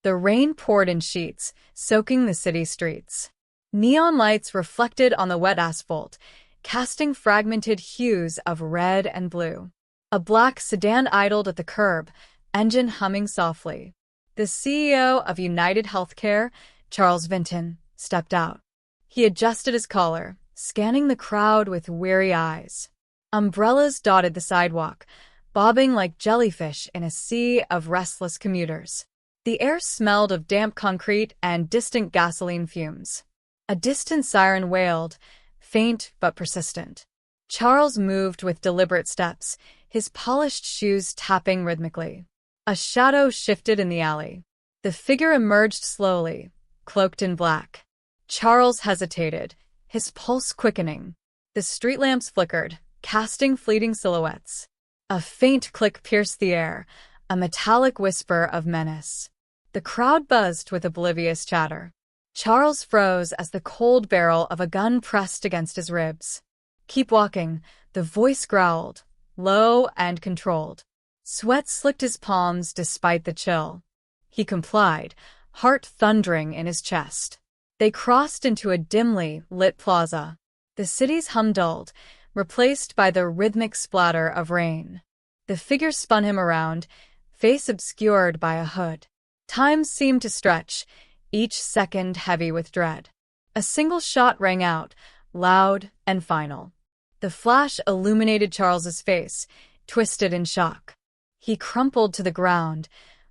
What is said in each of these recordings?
The rain poured in sheets, soaking the city streets. Neon lights reflected on the wet asphalt, casting fragmented hues of red and blue. A black sedan idled at the curb, engine humming softly. The CEO of United Healthcare, Charles Vinton, stepped out. He adjusted his collar, scanning the crowd with weary eyes. Umbrellas dotted the sidewalk, bobbing like jellyfish in a sea of restless commuters. The air smelled of damp concrete and distant gasoline fumes. A distant siren wailed, faint but persistent. Charles moved with deliberate steps, his polished shoes tapping rhythmically. A shadow shifted in the alley. The figure emerged slowly, cloaked in black. Charles hesitated, his pulse quickening. The street lamps flickered, casting fleeting silhouettes. A faint click pierced the air, a metallic whisper of menace. The crowd buzzed with oblivious chatter. Charles froze as the cold barrel of a gun pressed against his ribs. "Keep walking," the voice growled, low and controlled. Sweat slicked his palms despite the chill. He complied, heart thundering in his chest. They crossed into a dimly lit plaza. The city's hum dulled, replaced by the rhythmic splatter of rain. The figure spun him around, face obscured by a hood. Time seemed to stretch, each second heavy with dread. A single shot rang out, loud and final. The flash illuminated Charles's face, twisted in shock. He crumpled to the ground,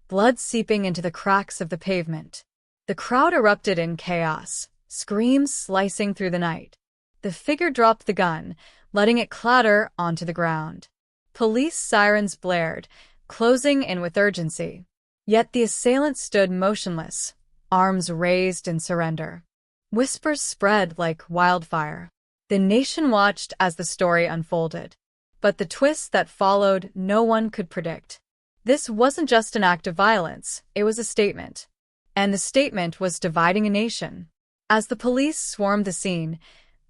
blood seeping into the cracks of the pavement. The crowd erupted in chaos, screams slicing through the night. The figure dropped the gun, letting it clatter onto the ground. Police sirens blared, closing in with urgency. Yet the assailant stood motionless, arms raised in surrender. Whispers spread like wildfire. The nation watched as the story unfolded. But the twist that followed no one could predict. This wasn't just an act of violence, it was a statement. And the statement was dividing a nation. As the police swarmed the scene,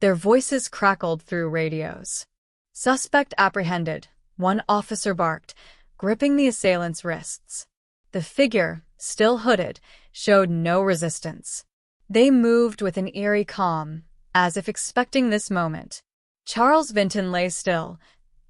their voices crackled through radios. "Suspect apprehended," one officer barked, gripping the assailant's wrists. The figure, still hooded, showed no resistance. They moved with an eerie calm, as if expecting this moment. Charles Vinton lay still,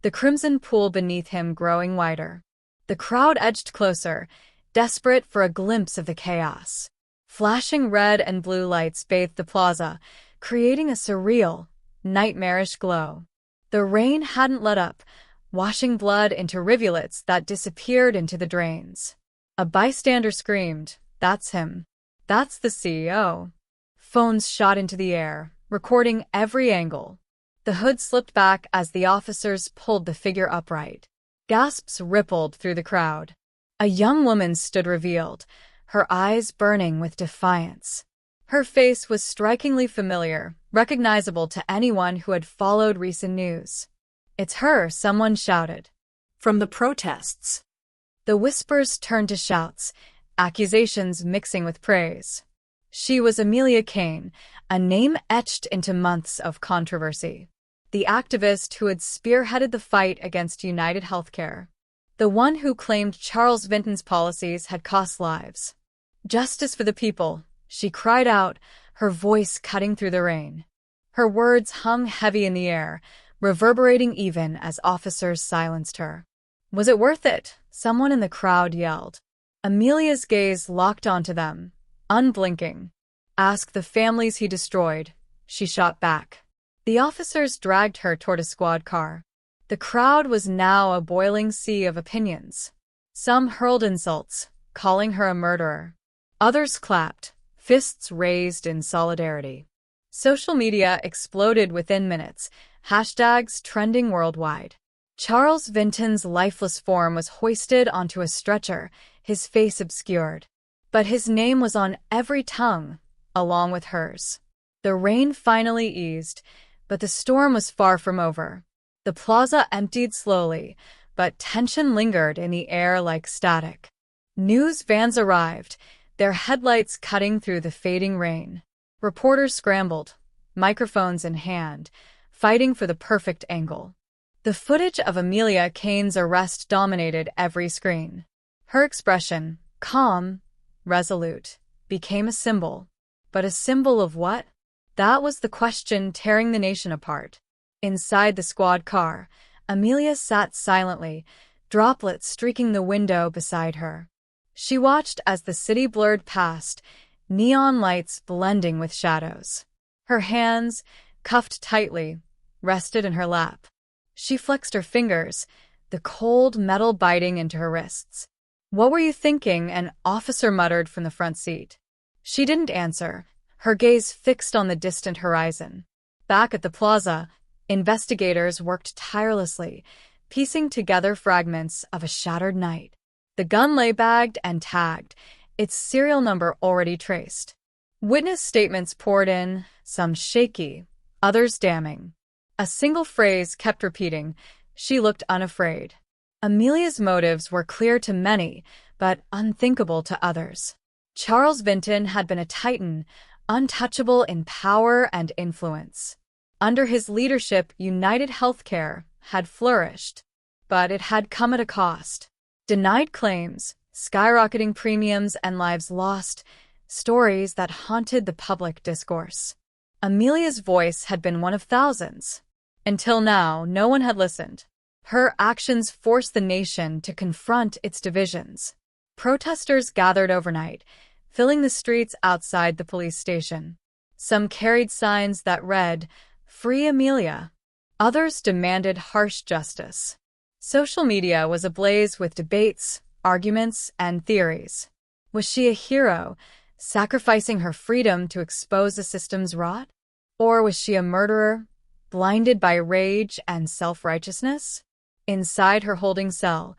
the crimson pool beneath him growing wider. The crowd edged closer, desperate for a glimpse of the chaos. Flashing red and blue lights bathed the plaza, creating a surreal, nightmarish glow. The rain hadn't let up, washing blood into rivulets that disappeared into the drains. A bystander screamed, "That's him. That's the CEO." Phones shot into the air, recording every angle. The hood slipped back as the officers pulled the figure upright. Gasps rippled through the crowd. A young woman stood revealed, her eyes burning with defiance. Her face was strikingly familiar, recognizable to anyone who had followed recent news. "It's her," someone shouted. From the protests. The whispers turned to shouts, accusations mixing with praise. She was Amelia Cain, a name etched into months of controversy. The activist who had spearheaded the fight against United Healthcare. The one who claimed Charles Vinton's policies had cost lives. "Justice for the people," she cried out, her voice cutting through the rain. Her words hung heavy in the air, reverberating even as officers silenced her. "Was it worth it?" someone in the crowd yelled. Amelia's gaze locked onto them, unblinking. "Ask the families he destroyed," she shot back. The officers dragged her toward a squad car. The crowd was now a boiling sea of opinions. Some hurled insults, calling her a murderer. Others clapped, fists raised in solidarity. Social media exploded within minutes, hashtags trending worldwide. Charles Vinton's lifeless form was hoisted onto a stretcher, his face obscured. But his name was on every tongue, along with hers. The rain finally eased, but the storm was far from over. The plaza emptied slowly, but tension lingered in the air like static. News vans arrived, their headlights cutting through the fading rain. Reporters scrambled, microphones in hand, fighting for the perfect angle. The footage of Amelia Cain's arrest dominated every screen. Her expression, calm, resolute, became a symbol. But a symbol of what? That was the question tearing the nation apart. Inside the squad car, Amelia sat silently, droplets streaking the window beside her. She watched as the city blurred past, neon lights blending with shadows. Her hands, cuffed tightly, rested in her lap. She flexed her fingers, the cold metal biting into her wrists. "What were you thinking?" an officer muttered from the front seat. She didn't answer, her gaze fixed on the distant horizon. Back at the plaza, investigators worked tirelessly, piecing together fragments of a shattered night. The gun lay bagged and tagged, its serial number already traced. Witness statements poured in, some shaky, others damning. A single phrase kept repeating, "She looked unafraid." Amelia's motives were clear to many, but unthinkable to others. Charles Vinton had been a titan, untouchable in power and influence. Under his leadership, United Healthcare had flourished, but it had come at a cost. Denied claims, skyrocketing premiums, and lives lost, stories that haunted the public discourse. Amelia's voice had been one of thousands. Until now, no one had listened. Her actions forced the nation to confront its divisions. Protesters gathered overnight, filling the streets outside the police station. Some carried signs that read, "Free Amelia." Others demanded harsh justice. Social media was ablaze with debates, arguments, and theories. Was she a hero, sacrificing her freedom to expose the system's rot? Or was she a murderer, blinded by rage and self-righteousness? Inside her holding cell,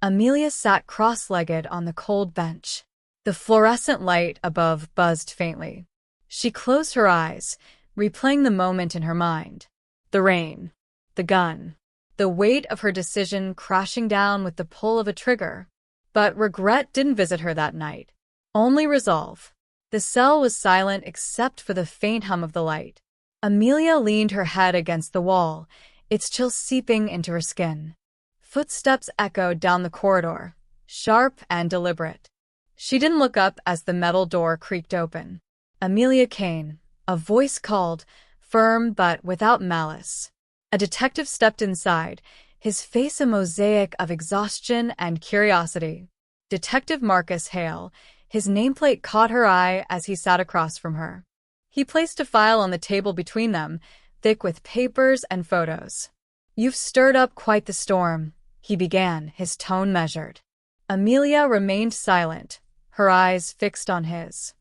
Amelia sat cross-legged on the cold bench. The fluorescent light above buzzed faintly. She closed her eyes, replaying the moment in her mind. The rain, the gun, the weight of her decision crashing down with the pull of a trigger. But regret didn't visit her that night. Only resolve. The cell was silent except for the faint hum of the light. Amelia leaned her head against the wall, its chill seeping into her skin. Footsteps echoed down the corridor, sharp and deliberate. She didn't look up as the metal door creaked open. "Amelia Kane," a voice called, firm but without malice. A detective stepped inside, his face a mosaic of exhaustion and curiosity. Detective Marcus Hale, his nameplate caught her eye as he sat across from her. He placed a file on the table between them, thick with papers and photos. "You've stirred up quite the storm," he began, his tone measured. Amelia remained silent, her eyes fixed on his.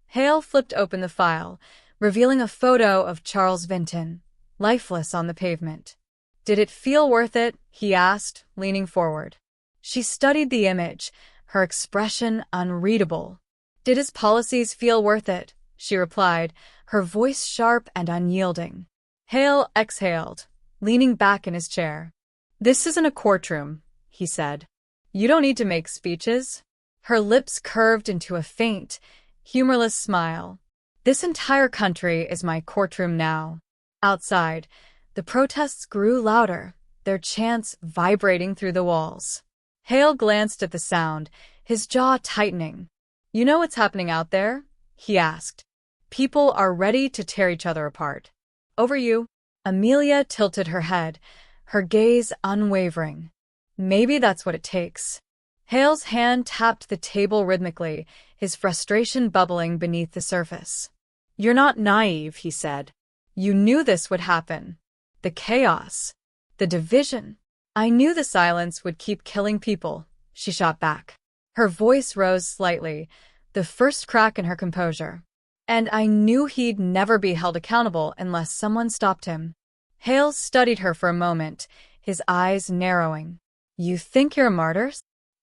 Hale flipped open the file, revealing a photo of Charles Vinton, lifeless on the pavement. "Did it feel worth it?" he asked, leaning forward. She studied the image, her expression unreadable. "Did his policies feel worth it?" she replied, her voice sharp and unyielding. Hale exhaled, leaning back in his chair. "This isn't a courtroom," he said. "You don't need to make speeches." Her lips curved into a faint, humorless smile. "This entire country is my courtroom now." Outside, the protests grew louder, their chants vibrating through the walls. Hale glanced at the sound, his jaw tightening. "You know what's happening out there?" he asked. "People are ready to tear each other apart. Over you." Amelia tilted her head, her gaze unwavering. "Maybe that's what it takes." Hale's hand tapped the table rhythmically, his frustration bubbling beneath the surface. "You're not naive," he said. "You knew this would happen. The chaos, the division. I knew the silence would keep killing people," she shot back. Her voice rose slightly, the first crack in her composure. "And I knew he'd never be held accountable unless someone stopped him." Hale studied her for a moment, his eyes narrowing. "You think you're a martyr?"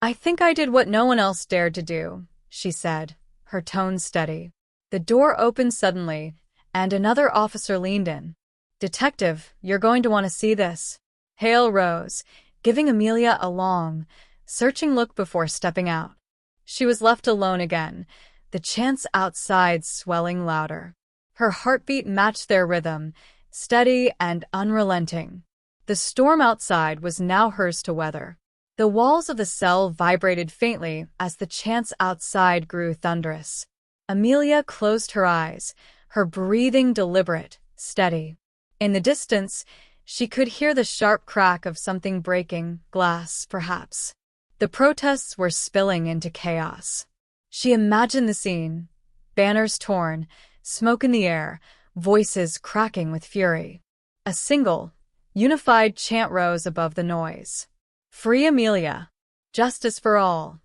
"I think I did what no one else dared to do," she said, her tone steady. The door opened suddenly, and another officer leaned in. "Detective, you're going to want to see this." Hale rose, giving Amelia a long, searching look before stepping out. She was left alone again, the chants outside swelling louder. Her heartbeat matched their rhythm, steady and unrelenting. The storm outside was now hers to weather. The walls of the cell vibrated faintly as the chants outside grew thunderous. Amelia closed her eyes, her breathing deliberate, steady. In the distance, she could hear the sharp crack of something breaking, glass, perhaps. The protests were spilling into chaos. She imagined the scene. Banners torn, smoke in the air, voices cracking with fury. A single, unified chant rose above the noise. Free Amelia. Justice for all.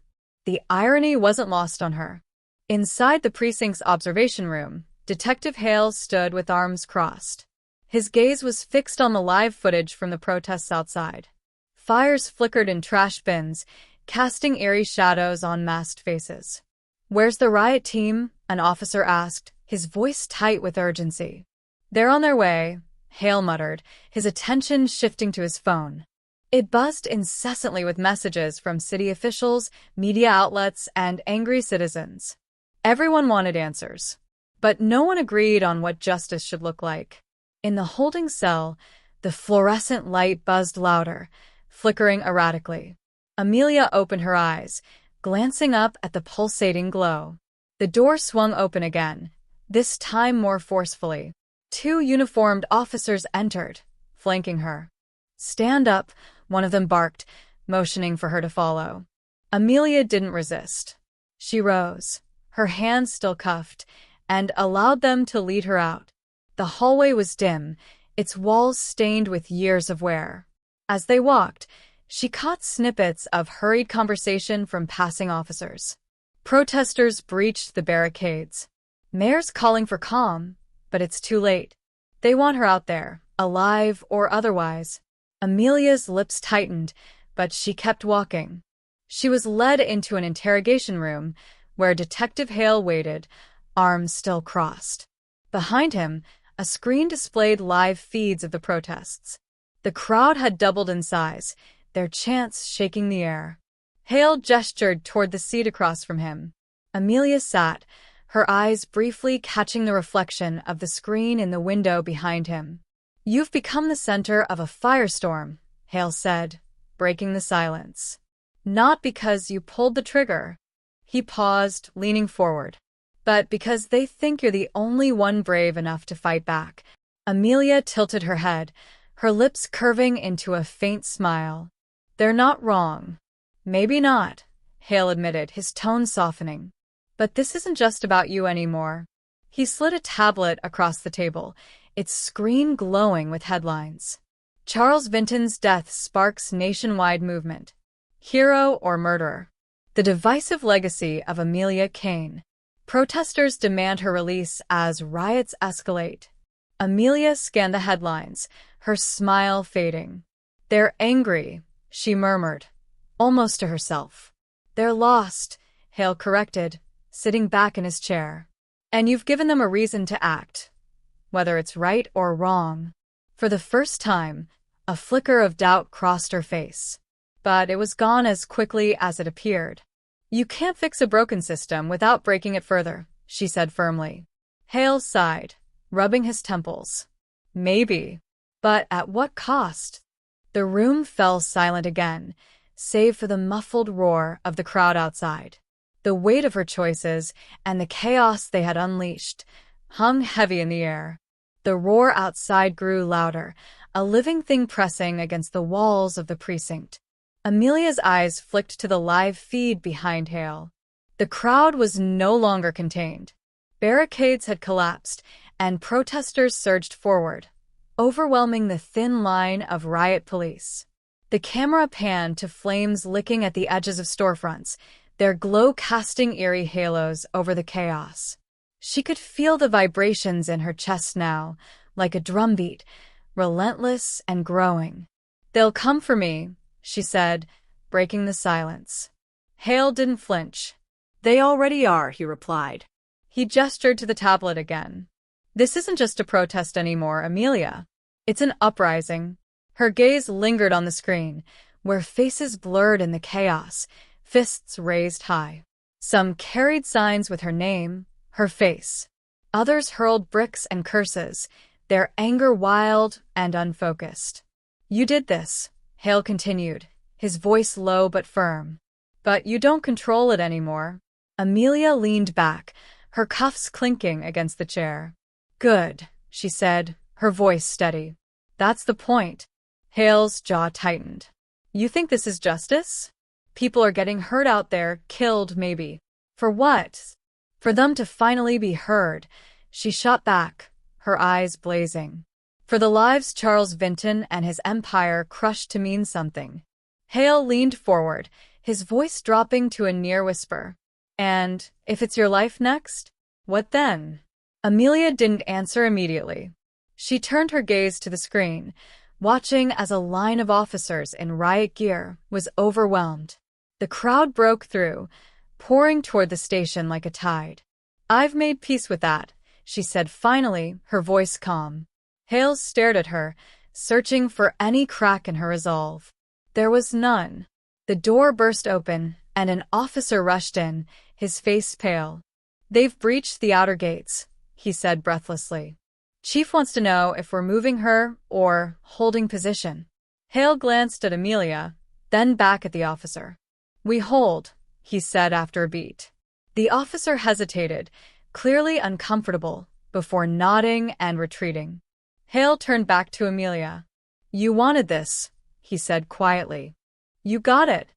The irony wasn't lost on her. Inside the precinct's observation room, Detective Hale stood with arms crossed. His gaze was fixed on the live footage from the protests outside. Fires flickered in trash bins, casting eerie shadows on masked faces. "Where's the riot team?" an officer asked, his voice tight with urgency. "They're on their way," Hale muttered, his attention shifting to his phone. It buzzed incessantly with messages from city officials, media outlets, and angry citizens. Everyone wanted answers, but no one agreed on what justice should look like. In the holding cell, the fluorescent light buzzed louder, flickering erratically. Amelia opened her eyes, glancing up at the pulsating glow. The door swung open again, this time more forcefully. 2 uniformed officers entered, flanking her. "Stand up," one of them barked, motioning for her to follow. Amelia didn't resist. She rose, her hands still cuffed, and allowed them to lead her out. The hallway was dim, its walls stained with years of wear. As they walked, she caught snippets of hurried conversation from passing officers. Protesters breached the barricades. Mayor's calling for calm, but it's too late. They want her out there, alive or otherwise. Amelia's lips tightened, but she kept walking. She was led into an interrogation room where Detective Hale waited, arms still crossed. Behind him, a screen displayed live feeds of the protests. The crowd had doubled in size, their chants shaking the air. Hale gestured toward the seat across from him. Amelia sat, her eyes briefly catching the reflection of the screen in the window behind him. "You've become the center of a firestorm," Hale said, breaking the silence. "Not because you pulled the trigger." He paused, leaning forward. "But because they think you're the only one brave enough to fight back." Amelia tilted her head, her lips curving into a faint smile. "They're not wrong." "Maybe not," Hale admitted, his tone softening. "But this isn't just about you anymore." He slid a tablet across the table, its screen glowing with headlines. Charles Vinton's death sparks nationwide movement. Hero or murderer? The divisive legacy of Amelia Cain. Protesters demand her release as riots escalate. Amelia scanned the headlines, her smile fading. "They're angry," she murmured, almost to herself. "They're lost," Hale corrected, sitting back in his chair. "And you've given them a reason to act, whether it's right or wrong." For the first time, a flicker of doubt crossed her face. But it was gone as quickly as it appeared. "You can't fix a broken system without breaking it further," she said firmly. Hale sighed, rubbing his temples. "Maybe. But at what cost?" The room fell silent again, save for the muffled roar of the crowd outside. The weight of her choices and the chaos they had unleashed hung heavy in the air. The roar outside grew louder, a living thing pressing against the walls of the precinct. Amelia's eyes flicked to the live feed behind Hale. The crowd was no longer contained. Barricades had collapsed, and protesters surged forward, overwhelming the thin line of riot police. The camera panned to flames licking at the edges of storefronts, their glow casting eerie halos over the chaos. She could feel the vibrations in her chest now, like a drumbeat, relentless and growing. "They'll come for me," she said, breaking the silence. Hale didn't flinch. "They already are," he replied. He gestured to the tablet again. "This isn't just a protest anymore, Amelia. It's an uprising." Her gaze lingered on the screen, where faces blurred in the chaos, fists raised high. Some carried signs with her name, her face. Others hurled bricks and curses, their anger wild and unfocused. "You did this," Hale continued, his voice low but firm. But you don't control it anymore. Amelia leaned back, her cuffs clinking against the chair. Good, she said, her voice steady. That's the point. Hale's jaw tightened. You think this is justice? People are getting hurt out there, killed maybe. For what? For them to finally be heard. She shot back, her eyes blazing. For the lives Charles Vinton and his empire crushed to mean something. Hale leaned forward, his voice dropping to a near whisper. And if it's your life next? What then? Amelia didn't answer immediately. She turned her gaze to the screen, watching as a line of officers in riot gear was overwhelmed. The crowd broke through, pouring toward the station like a tide. I've made peace with that, she said finally, her voice calm. Hale stared at her, searching for any crack in her resolve. There was none. The door burst open, and an officer rushed in, his face pale. They've breached the outer gates, he said breathlessly. Chief wants to know if we're moving her or holding position. Hale glanced at Amelia, then back at the officer. We hold, he said after a beat. The officer hesitated, clearly uncomfortable, before nodding and retreating. Hale turned back to Amelia. You wanted this, he said quietly. You got it.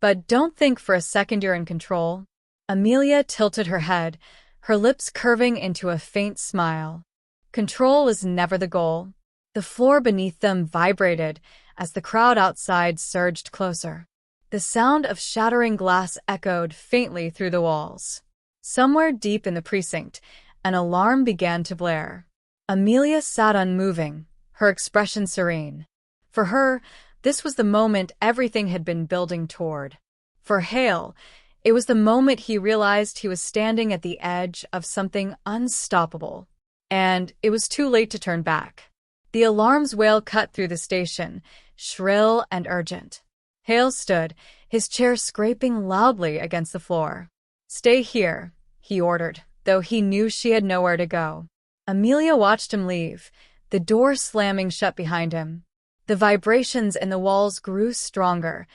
But don't think for a second you're in control. Amelia tilted her head, her lips curving into a faint smile. Control was never the goal. The floor beneath them vibrated as the crowd outside surged closer. The sound of shattering glass echoed faintly through the walls. Somewhere deep in the precinct, an alarm began to blare. Amelia sat unmoving, her expression serene. For her, this was the moment everything had been building toward. For Hale, it was the moment he realized he was standing at the edge of something unstoppable. And it was too late to turn back. The alarm's wail cut through the station, shrill and urgent. Hale stood, his chair scraping loudly against the floor. Stay here, he ordered, though he knew she had nowhere to go. Amelia watched him leave, the door slamming shut behind him. The vibrations in the walls grew stronger,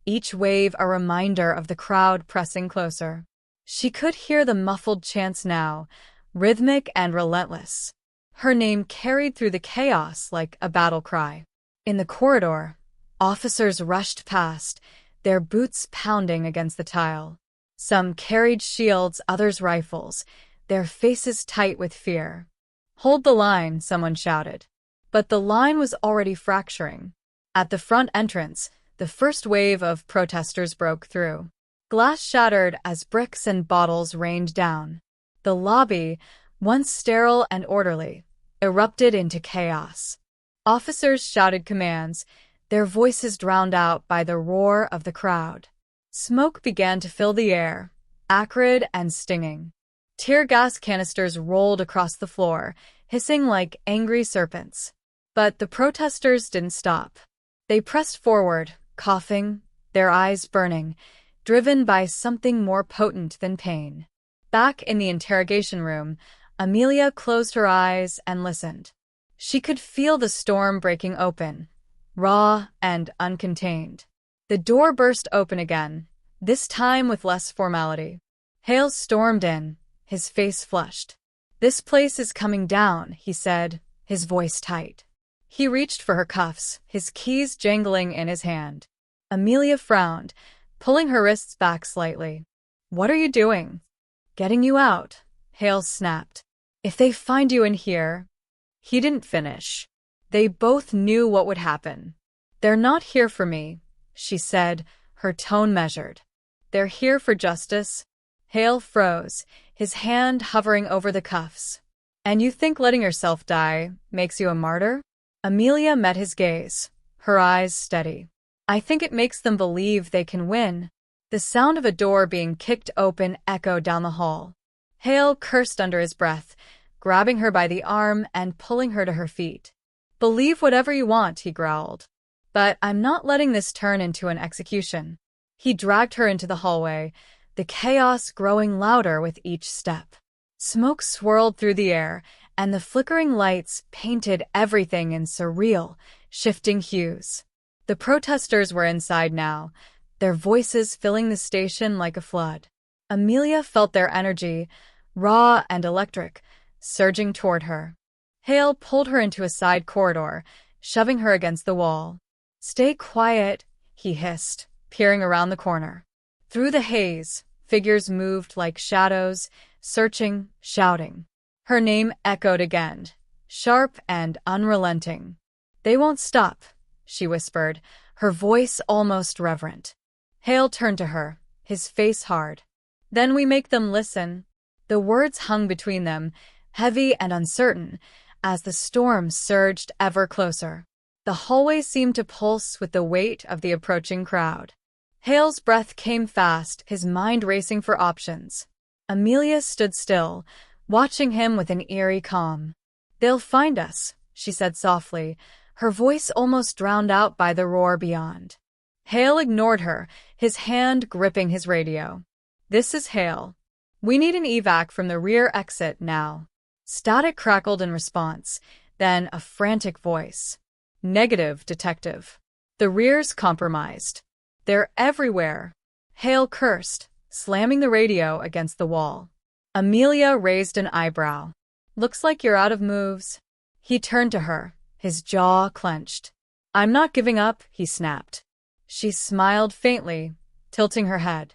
each wave a reminder of the crowd pressing closer. She could hear the muffled chants now, rhythmic and relentless. Her name carried through the chaos like a battle cry. In the corridor, officers rushed past, their boots pounding against the tile. Some carried shields, others rifles, their faces tight with fear. Hold the line, someone shouted. But the line was already fracturing. At the front entrance, the first wave of protesters broke through. Glass shattered as bricks and bottles rained down. The lobby, once sterile and orderly, erupted into chaos. Officers shouted commands, their voices drowned out by the roar of the crowd. Smoke began to fill the air, acrid and stinging. Tear gas canisters rolled across the floor, hissing like angry serpents. But the protesters didn't stop. They pressed forward, coughing, their eyes burning, driven by something more potent than pain. Back in the interrogation room, Amelia closed her eyes and listened. She could feel the storm breaking open, raw and uncontained. The door burst open again, this time with less formality. Hale stormed in, his face flushed. This place is coming down, he said, his voice tight. He reached for her cuffs, his keys jangling in his hand. Amelia frowned, pulling her wrists back slightly. What are you doing? Getting you out, Hale snapped. If they find you in here... He didn't finish. They both knew what would happen. They're not here for me, she said, her tone measured. They're here for justice. Hale froze, his hand hovering over the cuffs. And you think letting yourself die makes you a martyr? Amelia met his gaze, her eyes steady. I think it makes them believe they can win. The sound of a door being kicked open echoed down the hall. Hale cursed under his breath, grabbing her by the arm and pulling her to her feet. Believe whatever you want, he growled. But I'm not letting this turn into an execution. He dragged her into the hallway, the chaos growing louder with each step. Smoke swirled through the air, and the flickering lights painted everything in surreal, shifting hues. The protesters were inside now, their voices filling the station like a flood. Amelia felt their energy, raw and electric, surging toward her. Hale pulled her into a side corridor, shoving her against the wall. "Stay quiet," he hissed, peering around the corner. Through the haze, figures moved like shadows, searching, shouting. Her name echoed again, sharp and unrelenting. "They won't stop," she whispered, her voice almost reverent. Hale turned to her, his face hard. "Then we make them listen." The words hung between them, heavy and uncertain, as the storm surged ever closer. The hallway seemed to pulse with the weight of the approaching crowd. Hale's breath came fast, his mind racing for options. Amelia stood still, watching him with an eerie calm. "They'll find us," she said softly, her voice almost drowned out by the roar beyond. Hale ignored her, his hand gripping his radio. "This is Hale. We need an evac from the rear exit now." Static crackled in response, then a frantic voice. "Negative, detective. The rear's compromised. They're everywhere." Hale cursed, slamming the radio against the wall. Amelia raised an eyebrow. "Looks like you're out of moves." He turned to her, his jaw clenched. "I'm not giving up," he snapped. She smiled faintly, tilting her head.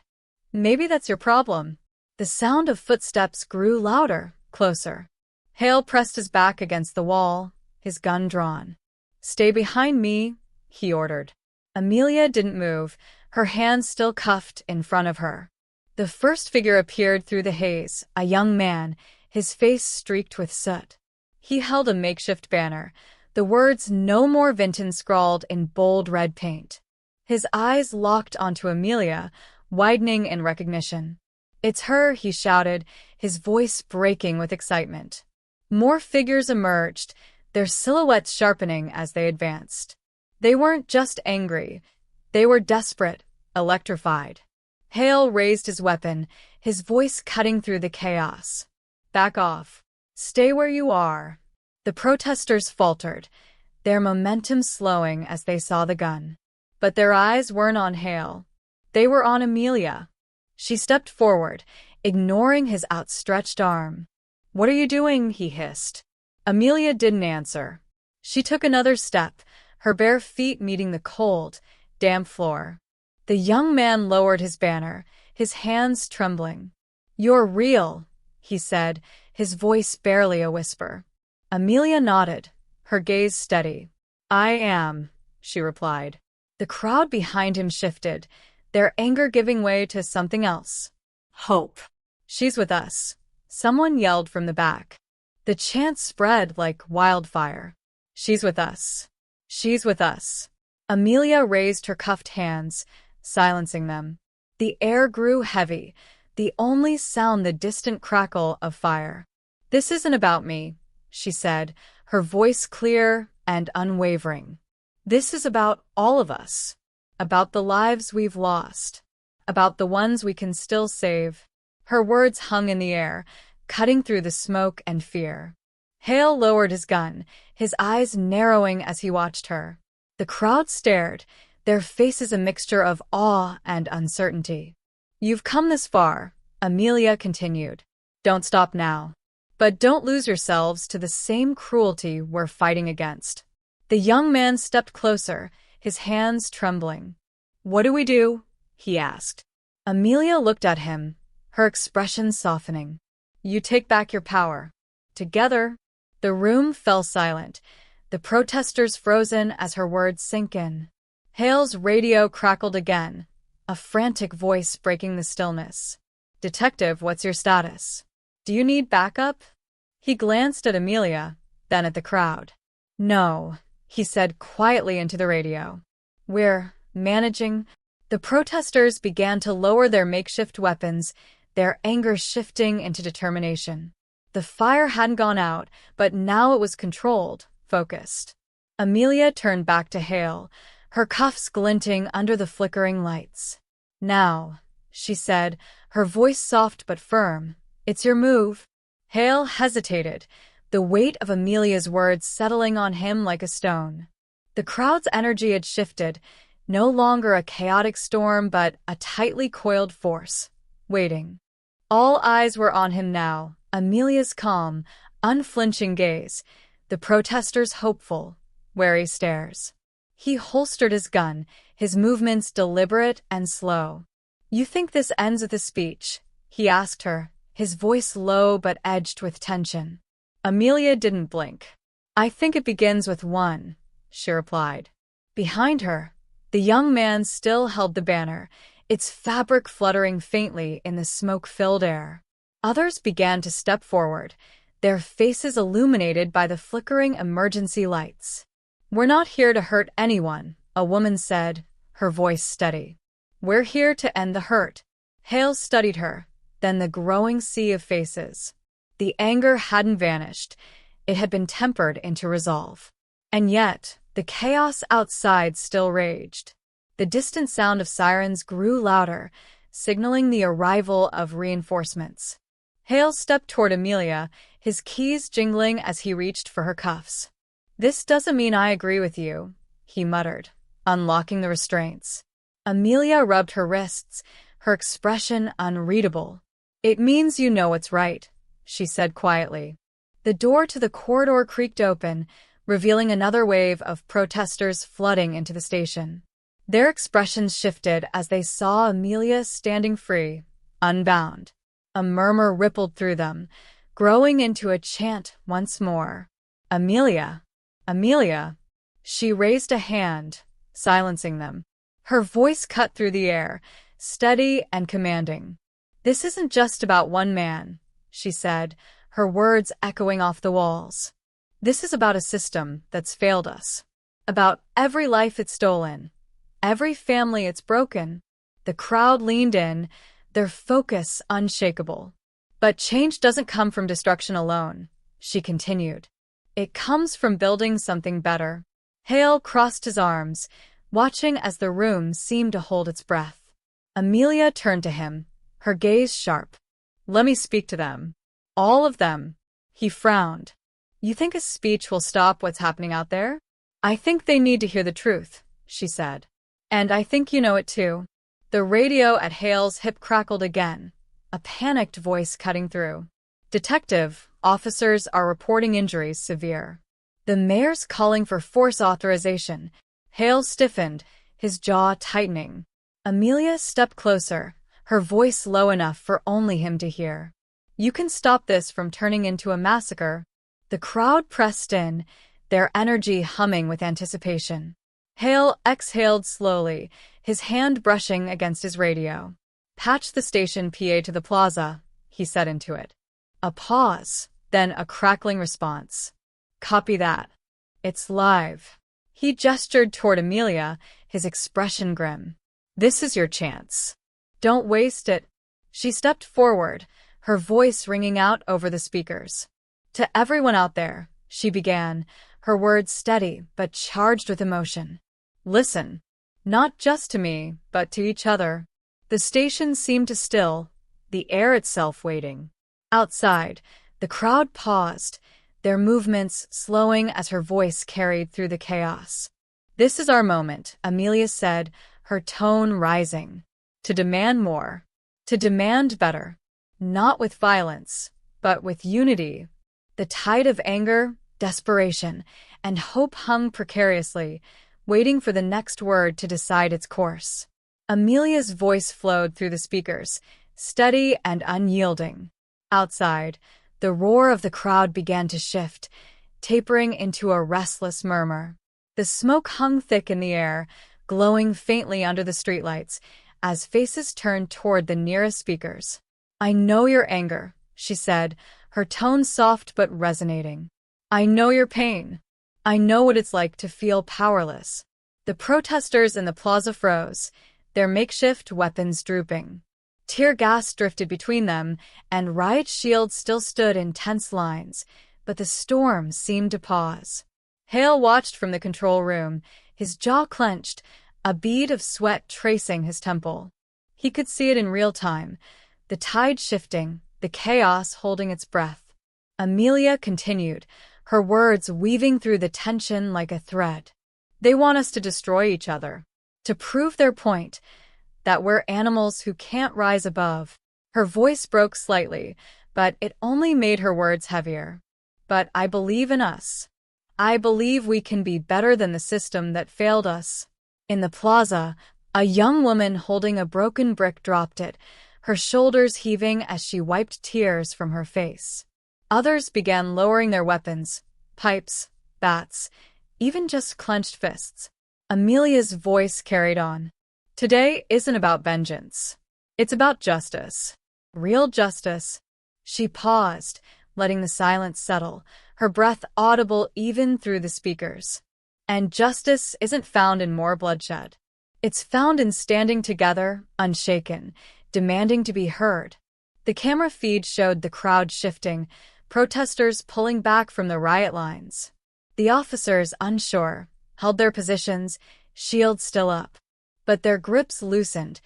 "Maybe that's your problem." The sound of footsteps grew louder, closer. Hale pressed his back against the wall, his gun drawn. "Stay behind me," he ordered. Amelia didn't move, her hands still cuffed in front of her. The first figure appeared through the haze, a young man, his face streaked with soot. He held a makeshift banner, the words "No More Vinton" scrawled in bold red paint. His eyes locked onto Amelia, widening in recognition. "It's her," he shouted, his voice breaking with excitement. More figures emerged, their silhouettes sharpening as they advanced. They weren't just angry. They were desperate, electrified. Hale raised his weapon, his voice cutting through the chaos. "Back off. Stay where you are." The protesters faltered, their momentum slowing as they saw the gun. But their eyes weren't on Hale. They were on Amelia. She stepped forward, ignoring his outstretched arm. "What are you doing?" he hissed. Amelia didn't answer. She took another step, her bare feet meeting the cold, damp floor. The young man lowered his banner, his hands trembling. "You're real," he said, his voice barely a whisper. Amelia nodded, her gaze steady. "I am," she replied. The crowd behind him shifted, their anger giving way to something else. "Hope." "She's with us," someone yelled from the back. The chant spread like wildfire. "She's with us. She's with us." Amelia raised her cuffed hands, silencing them. The air grew heavy, the only sound the distant crackle of fire. "This isn't about me," she said, her voice clear and unwavering. "This is about all of us. About the lives we've lost. About the ones we can still save." Her words hung in the air, cutting through the smoke and fear. Hale lowered his gun, his eyes narrowing as he watched her. The crowd stared, their faces a mixture of awe and uncertainty. "You've come this far," Amelia continued. "Don't stop now. But don't lose yourselves to the same cruelty we're fighting against." The young man stepped closer, his hands trembling. "What do we do?" he asked. Amelia looked at him, her expression softening. "You take back your power. Together." The room fell silent, the protesters frozen as her words sank in. Hale's radio crackled again, a frantic voice breaking the stillness. "Detective, what's your status? Do you need backup?" He glanced at Amelia, then at the crowd. "No," he said quietly into the radio. "We're managing." The protesters began to lower their makeshift weapons, their anger shifting into determination. The fire hadn't gone out, but now it was controlled, focused. Amelia turned back to Hale, her cuffs glinting under the flickering lights. "Now," she said, her voice soft but firm, "it's your move." Hale hesitated, the weight of Amelia's words settling on him like a stone. The crowd's energy had shifted, no longer a chaotic storm but a tightly coiled force, waiting. All eyes were on him now, Amelia's calm, unflinching gaze, the protesters' hopeful, wary stares. He holstered his gun, his movements deliberate and slow. "You think this ends with a speech?" he asked her, his voice low but edged with tension. Amelia didn't blink. "I think it begins with one," she replied. Behind her, the young man still held the banner, its fabric fluttering faintly in the smoke-filled air. Others began to step forward, their faces illuminated by the flickering emergency lights. "We're not here to hurt anyone," a woman said, her voice steady. "We're here to end the hurt." Hale studied her, then the growing sea of faces. The anger hadn't vanished. It had been tempered into resolve. And yet, the chaos outside still raged. The distant sound of sirens grew louder, signaling the arrival of reinforcements. Hale stepped toward Amelia, his keys jingling as he reached for her cuffs. "This doesn't mean I agree with you," he muttered, unlocking the restraints. Amelia rubbed her wrists, her expression unreadable. "It means you know what's right," she said quietly. The door to the corridor creaked open, revealing another wave of protesters flooding into the station. Their expressions shifted as they saw Amelia standing free, unbound. A murmur rippled through them, growing into a chant once more. "Amelia! Amelia!" She raised a hand, silencing them. Her voice cut through the air, steady and commanding. "This isn't just about one man," she said, her words echoing off the walls. "This is about a system that's failed us. About every life it's stolen. Every family it's broken." The crowd leaned in, their focus unshakable. "But change doesn't come from destruction alone," she continued. "It comes from building something better." Hale crossed his arms, watching as the room seemed to hold its breath. Amelia turned to him, her gaze sharp. "Let me speak to them. All of them." He frowned. "You think a speech will stop what's happening out there?" "I think they need to hear the truth," she said. "And I think you know it too." The radio at Hale's hip crackled again, a panicked voice cutting through. "Detective, officers are reporting injuries severe." "The mayor's calling for force authorization." Hale stiffened, his jaw tightening. Amelia stepped closer, her voice low enough for only him to hear. "You can stop this from turning into a massacre." The crowd pressed in, their energy humming with anticipation. Hale exhaled slowly, his hand brushing against his radio. "Patch the station PA to the plaza," he said into it. A pause, then a crackling response. "Copy that. It's live." He gestured toward Amelia, his expression grim. "This is your chance. Don't waste it." She stepped forward, her voice ringing out over the speakers. "To everyone out there," she began, her words steady but charged with emotion. "Listen. Not just to me, but to each other." The station seemed to still, the air itself waiting. Outside, the crowd paused, their movements slowing as her voice carried through the chaos. "This is our moment," Amelia said, her tone rising. "To demand more. To demand better. Not with violence, but with unity." The tide of anger, desperation, and hope hung precariously, waiting for the next word to decide its course. Amelia's voice flowed through the speakers, steady and unyielding. Outside, the roar of the crowd began to shift, tapering into a restless murmur. The smoke hung thick in the air, glowing faintly under the streetlights, as faces turned toward the nearest speakers. "I know your anger," she said, her tone soft but resonating. "I know your pain. I know what it's like to feel powerless." The protesters in the plaza froze, their makeshift weapons drooping. Tear gas drifted between them, and riot shields still stood in tense lines, but the storm seemed to pause. Hale watched from the control room, his jaw clenched, a bead of sweat tracing his temple. He could see it in real time, the tide shifting, the chaos holding its breath. Amelia continued, her words weaving through the tension like a thread. They want us to destroy each other, to prove their point, that we're animals who can't rise above. Her voice broke slightly, but it only made her words heavier. But I believe in us. I believe we can be better than the system that failed us. In the plaza, a young woman holding a broken brick dropped it, her shoulders heaving as she wiped tears from her face. Others began lowering their weapons, pipes, bats, even just clenched fists. Amelia's voice carried on. Today isn't about vengeance. It's about justice. Real justice. She paused, letting the silence settle, her breath audible even through the speakers. And justice isn't found in more bloodshed. It's found in standing together, unshaken, demanding to be heard. The camera feed showed the crowd shifting, protesters pulling back from the riot lines. The officers, unsure, held their positions, shields still up. But their grips loosened,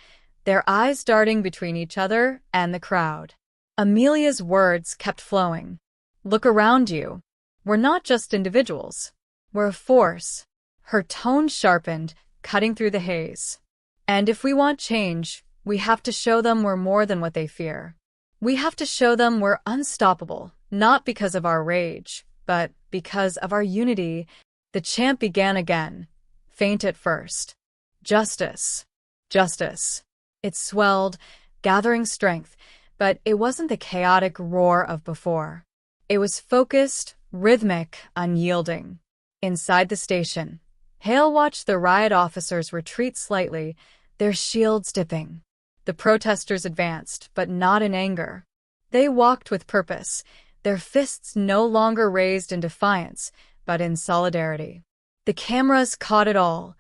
their eyes darting between each other and the crowd. Amelia's words kept flowing. Look around you. We're not just individuals. We're a force. Her tone sharpened, cutting through the haze. And if we want change, we have to show them we're more than what they fear. We have to show them we're unstoppable, not because of our rage, but because of our unity. The chant began again, faint at first. Justice. Justice. It swelled, gathering strength, but it wasn't the chaotic roar of before. It was focused, rhythmic, unyielding. Inside the station, Hale watched the riot officers retreat slightly, their shields dipping. The protesters advanced, but not in anger. They walked with purpose, their fists no longer raised in defiance, but in solidarity. The cameras caught it all.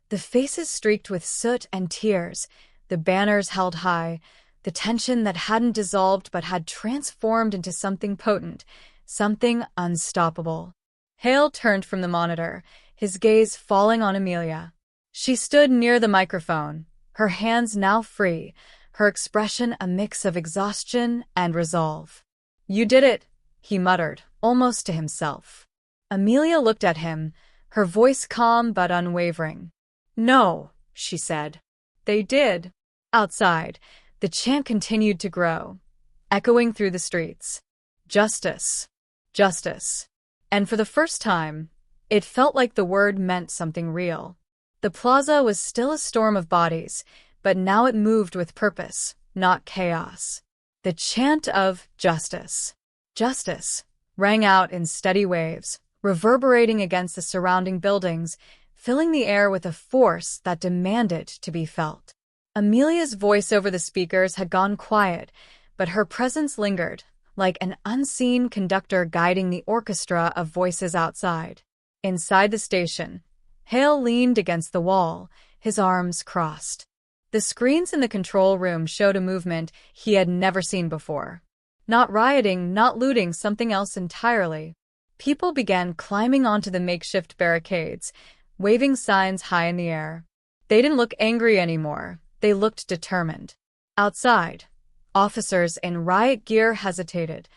The faces streaked with soot and tears, the banners held high, the tension that hadn't dissolved but had transformed into something potent, something unstoppable. Hale turned from the monitor, his gaze falling on Amelia. She stood near the microphone, her hands now free, her expression a mix of exhaustion and resolve. You did it, he muttered, almost to himself. Amelia looked at him, her voice calm but unwavering. No, she said. They did. Outside, the chant continued to grow, echoing through the streets. Justice. Justice. And for the first time, it felt like the word meant something real. The plaza was still a storm of bodies, but now it moved with purpose, not chaos. The chant of justice, justice, rang out in steady waves, reverberating against the surrounding buildings, filling the air with a force that demanded to be felt. Amelia's voice over the speakers had gone quiet, but her presence lingered, like an unseen conductor guiding the orchestra of voices outside. Inside the station, Hale leaned against the wall, his arms crossed. The screens in the control room showed a movement he had never seen before. Not rioting, not looting, something else entirely. People began climbing onto the makeshift barricades, waving signs high in the air. They didn't look angry anymore, they looked determined. Outside, officers in riot gear hesitated,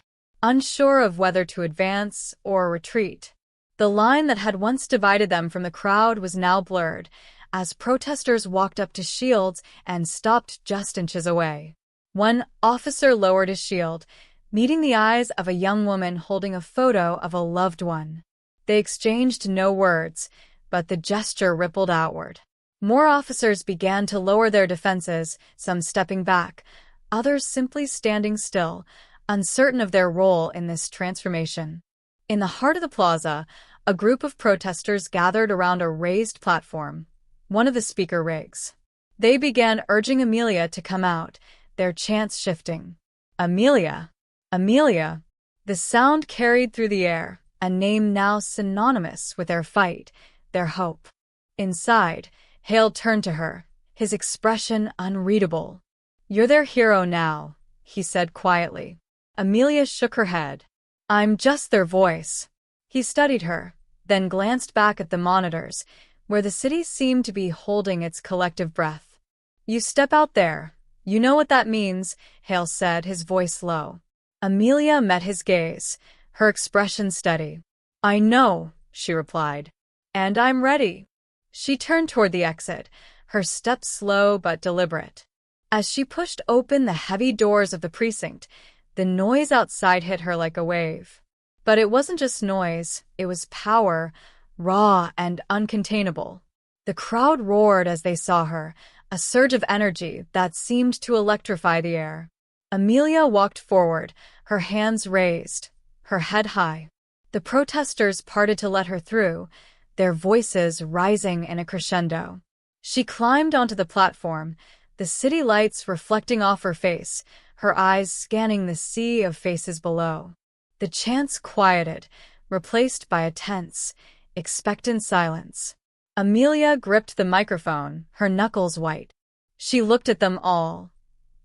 unsure of whether to advance or retreat. The line that had once divided them from the crowd was now blurred, as protesters walked up to shields and stopped just inches away. One officer lowered his shield, meeting the eyes of a young woman holding a photo of a loved one. They exchanged no words, but the gesture rippled outward. More officers began to lower their defenses, some stepping back, others simply standing still, uncertain of their role in this transformation. In the heart of the plaza, a group of protesters gathered around a raised platform, one of the speaker rigs. They began urging Amelia to come out, their chants shifting. Amelia! Amelia! The sound carried through the air, a name now synonymous with their fight, their hope. Inside, Hale turned to her, his expression unreadable. You're their hero now, he said quietly. Amelia shook her head. I'm just their voice. He studied her, then glanced back at the monitors, where the city seemed to be holding its collective breath. You step out there. You know what that means, Hale said, his voice low. Amelia met his gaze, her expression steady. I know, she replied. And I'm ready. She turned toward the exit, her steps slow but deliberate. As she pushed open the heavy doors of the precinct, the noise outside hit her like a wave. But it wasn't just noise, it was power, raw and uncontainable. The crowd roared as they saw her, a surge of energy that seemed to electrify the air. Amelia walked forward, her hands raised, her head high. The protesters parted to let her through, their voices rising in a crescendo. She climbed onto the platform, the city lights reflecting off her face, her eyes scanning the sea of faces below. The chants quieted, replaced by a tense, expectant silence. Amelia gripped the microphone, her knuckles white. She looked at them all.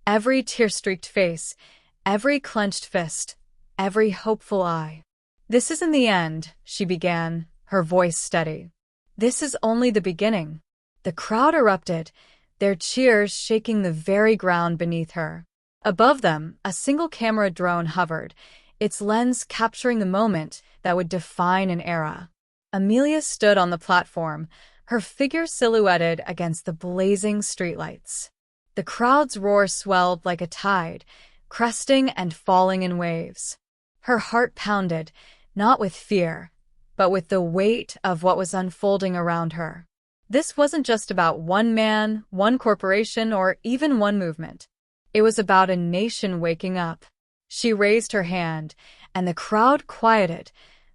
Every tear-streaked face, every clenched fist, every hopeful eye. "This isn't the end," she began, her voice steady. "This is only the beginning." The crowd erupted, their cheers shaking the very ground beneath her. Above them, a single camera drone hovered, its lens capturing the moment that would define an era. Amelia stood on the platform, her figure silhouetted against the blazing streetlights. The crowd's roar swelled like a tide, cresting and falling in waves. Her heart pounded, not with fear, but with the weight of what was unfolding around her. This wasn't just about one man, one corporation, or even one movement. It was about a nation waking up. She raised her hand, and the crowd quieted,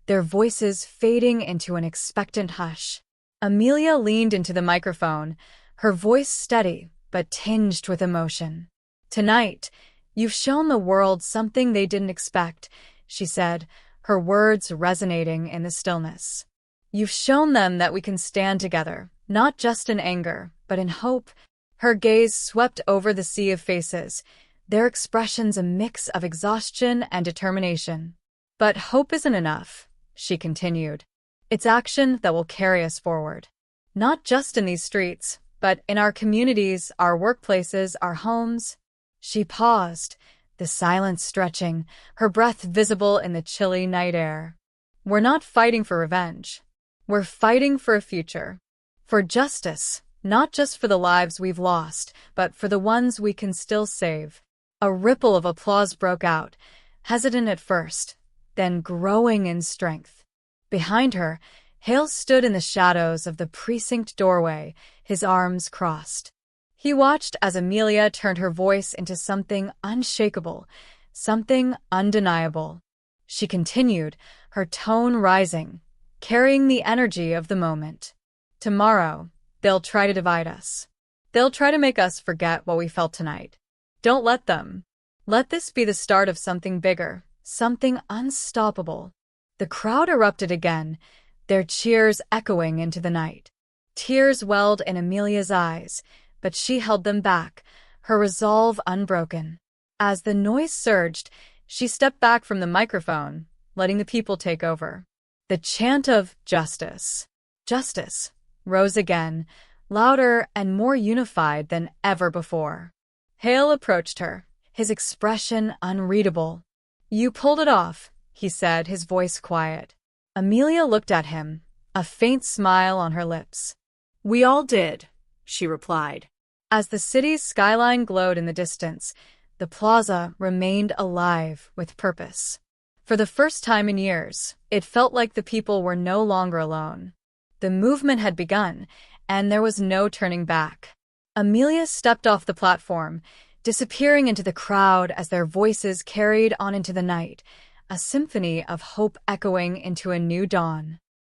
their voices fading into an expectant hush. Amelia leaned into the microphone, her voice steady but tinged with emotion. "Tonight, you've shown the world something they didn't expect," she said, her words resonating in the stillness. "You've shown them that we can stand together, not just in anger, but in hope." Her gaze swept over the sea of faces, their expressions a mix of exhaustion and determination. "But hope isn't enough," she continued. "It's action that will carry us forward. Not just in these streets, but in our communities, our workplaces, our homes." She paused, the silence stretching, her breath visible in the chilly night air. "We're not fighting for revenge. We're fighting for a future. For justice, not just for the lives we've lost, but for the ones we can still save." A ripple of applause broke out, hesitant at first, then growing in strength. Behind her, Hale stood in the shadows of the precinct doorway, his arms crossed. He watched as Amelia turned her voice into something unshakable, something undeniable. She continued, her tone rising, carrying the energy of the moment. "Tomorrow, they'll try to divide us. They'll try to make us forget what we felt tonight. Don't let them. Let this be the start of something bigger, something unstoppable." The crowd erupted again, their cheers echoing into the night. Tears welled in Amelia's eyes, but she held them back, her resolve unbroken. As the noise surged, she stepped back from the microphone, letting the people take over. The chant of "Justice, Justice" rose again, louder and more unified than ever before. Hale approached her, his expression unreadable. "You pulled it off," he said, his voice quiet. Amelia looked at him, a faint smile on her lips. "We all did," she replied. As the city's skyline glowed in the distance, the plaza remained alive with purpose. For the first time in years, it felt like the people were no longer alone. The movement had begun, and there was no turning back. Amelia stepped off the platform, disappearing into the crowd as their voices carried on into the night, a symphony of hope echoing into a new dawn.